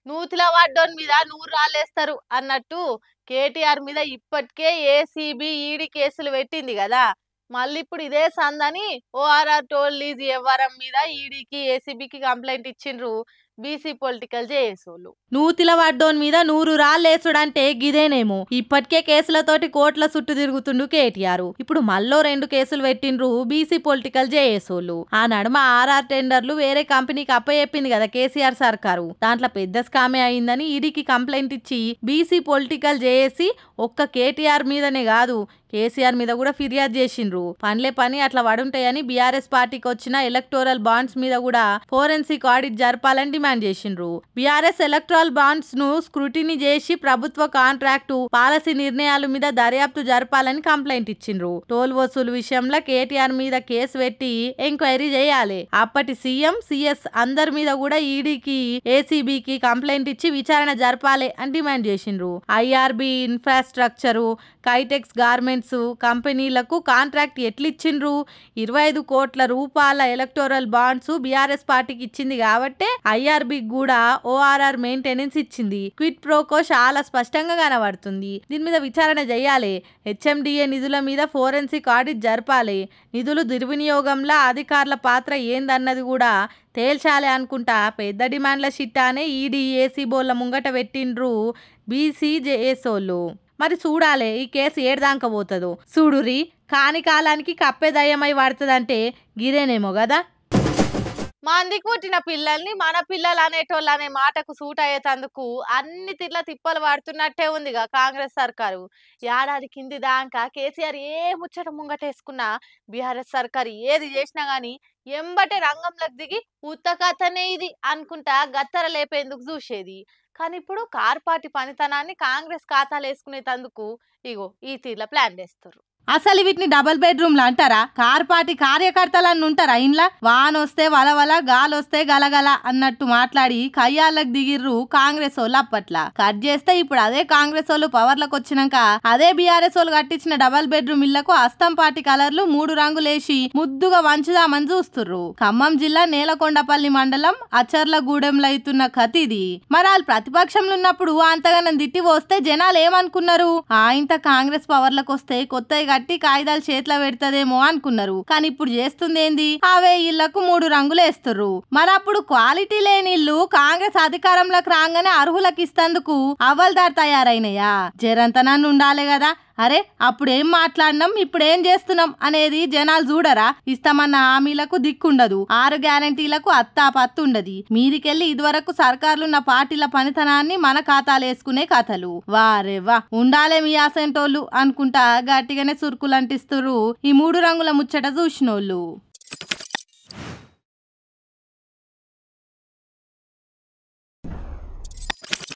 నూతిల పడ్డోని మీద నూరు రాళ్ళేస్తారు అన్నట్టు కేటీఆర్ మీద ఇప్పటికే ఏసీబీ ఈడీ కేసులు పెట్టింది కదా. మళ్ళీ ఇప్పుడు ఇదే సందని ఓఆర్ఆర్ టోల్ లీజ్ వ్యవహారం మీద ఈడీకి ఏసీబీకి కంప్లైంట్ ఇచ్చిండ్రు బీసీ పొలిటికల్ జేఏసోళ్ళు. నూతిల పడ్డోని మీద 100 రాళ్ళేసుడంటే గిదేనేమో. ఇప్పటికే కేసులతోటి కోట్ల చుట్టూ తిరుగుతుండు కేటీఆర్. ఇప్పుడు మళ్ళో 2 కేసులు పెట్టిండ్రు బీసీ పొలిటికల్ జేఏసోళ్ళు. ఆ నడుమ ఆర్ఆర్ టెండర్లు వేరే కంపెనీకి అప్పచెప్పింది కదా కేసీఆర్ సర్కారు. దాంట్లో పెద్ద స్కామే అయిందని ఈడీకి కంప్లైంట్ ఇచ్చి బీసీ పొలిటికల్ జేఏసీ ఒక్క కేటీఆర్ మీదనే కాదు కేసీఆర్ మీద కూడా ఫిర్యాదు చేసిండ్రు. పనిలే పని అట్లా పడుంటాయని బీఆర్ఎస్ పార్టీకి వచ్చిన ఎలక్టోరల్ బాండ్స్ మీద కూడా ఫోరెన్సిక్ ఆడిట్ జరపాలని డిమాండ్ చేసిండ్రు. బీఆర్ఎస్ ఎలక్టోరల్ బాండ్స్ ను స్క్రూటినీ చేసి ప్రభుత్వ కాంట్రాక్టు పాలసీ నిర్ణయాల మీద దర్యాప్తు జరపాలని కంప్లైంట్ ఇచ్చిండ్రు. టోల్ వసూలు విషయంలో కేటీఆర్ మీద కేసు పెట్టి ఎంక్వైరీ చేయాలి. అప్పటి సీఎం సీఎస్ అందరి మీద కూడా ఈడీకి ఏసీబీకి కంప్లైంట్ ఇచ్చి విచారణ జరపాలి అని డిమాండ్ చేసిండ్రు. ఐఆర్బీ ఇన్ఫ్రాస్ట్రక్చరు కైటెక్స్ గార్మెంట్స్ కంపెనీలకు కాంట్రాక్ట్ ఎట్లిచ్చిండ్రు? 25 కోట్ల రూపాయల ఎలక్టోరల్ బాండ్స్ బీఆర్ఎస్ పార్టీకి ఇచ్చింది కాబట్టి ఐఆర్బీ కూడా ఓఆర్ఆర్ మెయింటెనెన్స్ ఇచ్చింది. క్విట్ ప్రోకో చాలా స్పష్టంగా కనబడుతుంది. దీని మీద విచారణ చేయాలి. హెచ్ఎండిఏ నిధుల మీద ఫోరెన్సిక్ ఆడిట్ జరపాలి. నిధులు దుర్వినియోగంలో అధికారుల పాత్ర ఏందన్నది కూడా తేల్చాలి అనుకుంటా పెద్ద డిమాండ్ల షిట్టానే ఈడీ ఏసీబోళ్ళ ముంగట పెట్టిండ్రు బీసీజేఏసోళ్ళు. మరి చూడాలి ఈ కేసు ఏడదాకా పోతుందో. చూడురి కాని కాలానికి కప్పే దయ్యమై పడుతుందంటే గిరేనేమో కదా. మందికి పుట్టిన పిల్లల్ని మన పిల్లలు అనేటోళ్ళు అనే మాటకు సూట్ అయ్యేటందుకు అన్ని తిట్ల తిప్పలు పడుతున్నట్టే ఉందిగా కాంగ్రెస్ సర్కారు. ఏడాది కింది దాకా కేసీఆర్ ఏ ముచ్చట ముంగటేసుకున్నా బీఆర్ఎస్ సర్కారు ఏది చేసినా గానీ ఎంబటే రంగంలోకి దిగి ఉత్త కథనే ఇది అనుకుంటా గత్తర లేపేందుకు చూసేది. కానీ ఇప్పుడు కార్ పార్టీ పనితనాన్ని కాంగ్రెస్ ఖాతాలు వేసుకునేటందుకు ఇగో ఈ తీర్ల ప్లాన్ చేస్తారు. అసలు వీటిని డబుల్ బెడ్రూమ్లు అంటారా? కార్ పార్టీ కార్యకర్తలన్నీ ఉంటారా ఇంట్లో? వానొస్తే వలవల గాలొస్తే గలగల అన్నట్టు మాట్లాడి కయ్యాళ్ళకు దిగిర్రు కాంగ్రెస్ వాళ్ళు. అప్పట్లా కట్ చేస్తే ఇప్పుడు అదే కాంగ్రెస్ వాళ్ళు పవర్లకు వచ్చినాక అదే బీఆర్ఎస్ వాళ్ళు కట్టించిన డబుల్ బెడ్రూమ్ ఇళ్లకు అస్తం పార్టీ కలర్లు 3 రంగులేసి ముద్దుగా వంచుదామని చూస్తుర్రు. ఖమ్మం జిల్లా నేలకొండపల్లి మండలం అచర్లగూడెంలో అవుతున్న కతిది. మరి వాళ్ళు ప్రతిపక్షంలో ఉన్నప్పుడు అంతగానం తిట్టి పోస్తే జనాలు ఏమనుకున్నారు? ఇంత కాంగ్రెస్ పవర్లకు వస్తే కొత్తగా కట్టి కాగితాలు చేతిలో పెడతదేమో అనుకున్నారు. కానీ ఇప్పుడు చేస్తుంది ఏంది? అవే ఇళ్లకు 3 రంగులు వేస్తుర్రు. మరి అప్పుడు క్వాలిటీ లేని ఇల్లు కాంగ్రెస్ అధికారంలోకి రాగానే అర్హులకు ఇస్తందుకు అవ్వల్దార్ తయారైనయా? జరంతనాన్ని ఉండాలి కదా. అరే అప్పుడేం మాట్లాడినాం ఇప్పుడేం చేస్తున్నాం అనేది జనాలు చూడరా? ఇస్తామన్న హామీలకు దిక్కుండదు, 6 గ్యారంటీలకు అత్తా పత్తు ఉండదు. మీరికెళ్ళి ఇదివరకు సర్కార్లున్న పార్టీల పనితనాన్ని మన ఖాతాలు వేసుకునే కథలు. వారేవా ఉండాలే మీ ఆసంటోళ్ళు అనుకుంటా గట్టిగానే సురుకులంటిస్తురు ఈ 3 రంగుల ముచ్చట చూసినోళ్ళు.